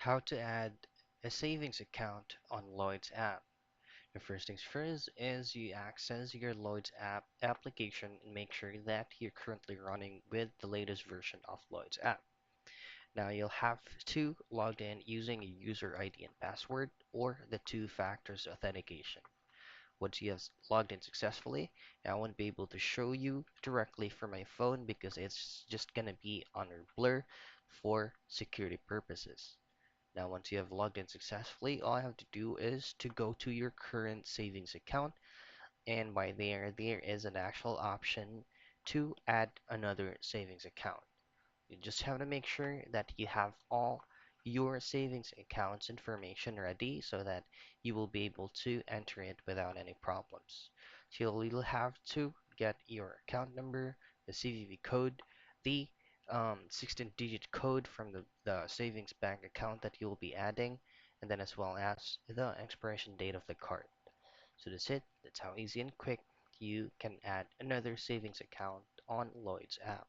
How to add a savings account on Lloyd's app. The first things first is you access your Lloyd's app application and make sure that you're currently running with the latest version of Lloyd's app. Now you'll have to log in using a user ID and password or the two factors authentication. Once you have logged in successfully, I won't be able to show you directly from my phone because it's just gonna be under blur for security purposes. Now, once you have logged in successfully, all I have to do is to go to your current savings account, and by there is an actual option to add another savings account. You just have to make sure that you have all your savings accounts information ready so that you will be able to enter it without any problems. So you'll have to get your account number, the CVV code, the 16-digit code from the savings bank account that you'll be adding, and then as well as the expiration date of the card. So that's it. That's how easy and quick you can add another savings account on Lloyd's app.